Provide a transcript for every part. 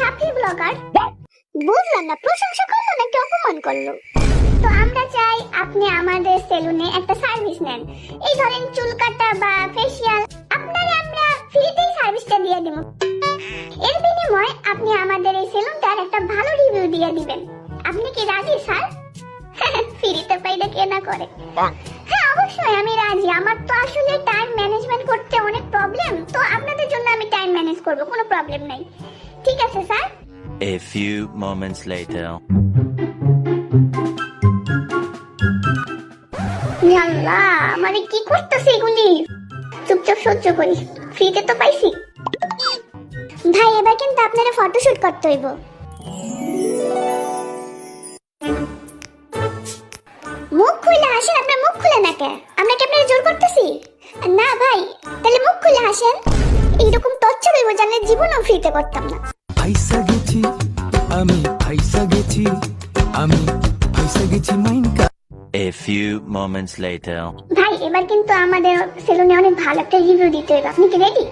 সাফি blogger. বুঝলাম না, প্রশংসা করলো নাকি অপমান করলো? তো আমরা চাই আপনি আমাদের সেলুনে একটা সার্ভিস নেন। এই ধরেন চুল কাটা বা ফেসিয়াল, আপনারে আমরা ফ্রিতেই সার্ভিসটা দিয়ে দেব। এর বিনিময়ে আপনি আমাদের এই সেলুনটার একটা ভালো রিভিউ দিয়ে দিবেন। আপনি কি রাজি স্যার? ফ্রিতে পাইলে কে না করে। হ্যাঁ অবশ্যই আমি রাজি। আমার তো আসলে টাইম ম্যানেজমেন্ট করতে অনেক প্রবলেম, তো আপনাদের জন্য আমি টাইম ম্যানেজ করব, কোনো প্রবলেম নাই। ঠিক আছে sir. A few moments later. আল্লাহ, মানে কি করতেছে এগুলি? চুপচাপ সহ্য করি, ফ্রিতে তো পাইছি। ভাই এবার কিন্তু আপনারা ফটোশুট করতে হইব। মুখ খুলে হাসেন, আপনার মুখ খুলে না কে? আমরা কি আপনারা জোর করতেছি? না ভাই, তাহলে মুখ খুলে হাসেন। এইরকম টর্চার হইব জানলে জীবনও ফ্রিতে করতাম না। ফাইসা গেছি আমি, ফাইসা গেছি আমি, ফাইসা গেছি মাইনকা। A few moments later. ভাই এবার কিন্তু আমাদের সেলুনে অনেক ভালো একটা রিভিউ দিতে হবে, আপনি কি রেডি?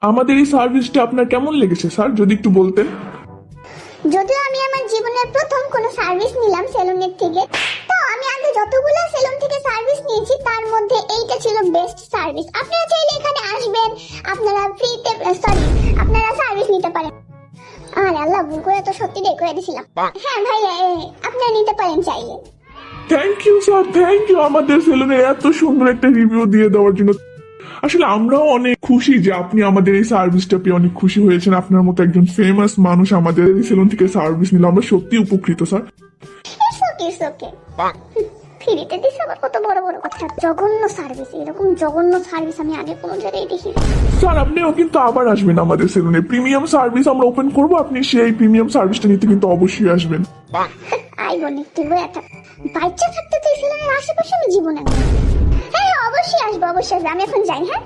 আমাদের এই সার্ভিসটা আপনার কেমন লেগেছে স্যার, যদি একটু বলতেন? যদিও আমি আমার জীবনের প্রথম কোনো সার্ভিস নিলাম সেলুনের থেকে, তো আমি আগে যতগুলো সেলুন থেকে সার্ভিস নিয়েছি তার মধ্যে এইটা ছিল বেস্ট সার্ভিস। আপনারা চাইলে এখানে আসবেন, আপনারা ফ্রিতে আপনারা সার্ভিস নিতে পারেন। আর আল্লাহ, ভুল করে তো সত্যি ডে করে দিছিলাম। হ্যাঁ ভাই, আপনারা নিতে পারেন চাইলে। Thank you sir, thank you আমাদের সেলুনে এত সুন্দর একটা রিভিউ দিয়ে দেওয়ার জন্য। আসলে আমরাও অনেক খুশি যে আপনি আমাদের এই সার্ভিসটা পেয়ে অনেক খুশি হয়েছেন। আপনার মতো একজন ফেমাস মানুষ আমাদের এই সেলুন থেকে সার্ভিস নিল, আমরা সত্যি উপকৃত স্যার। It's okay. ফ্রিতে দিছে আবার কত বড় বড় কথা। জঘন্য সার্ভিস, এরকম জঘন্য সার্ভিস আমি আগে কোনো জায়গায় দেখিনি। স্যার আপনিও কিন্তু আবার আসবেন আমাদের সেলুনে। প্রিমিয়াম সার্ভিস আমরা ওপেন করবো, আপনি সেই প্রিমিয়াম সার্ভিসটা নিতে কিন্তু অবশ্যই আসবেন। আই বনি তুই এটা বাচ্চা থাকতে তুই সেলুনের আশেপাশে আমি জীবনে। হ্যাঁ অবশ্যই আসবো, অবশ্যই আসবো। আমি এখন যাই। হ্যাঁ।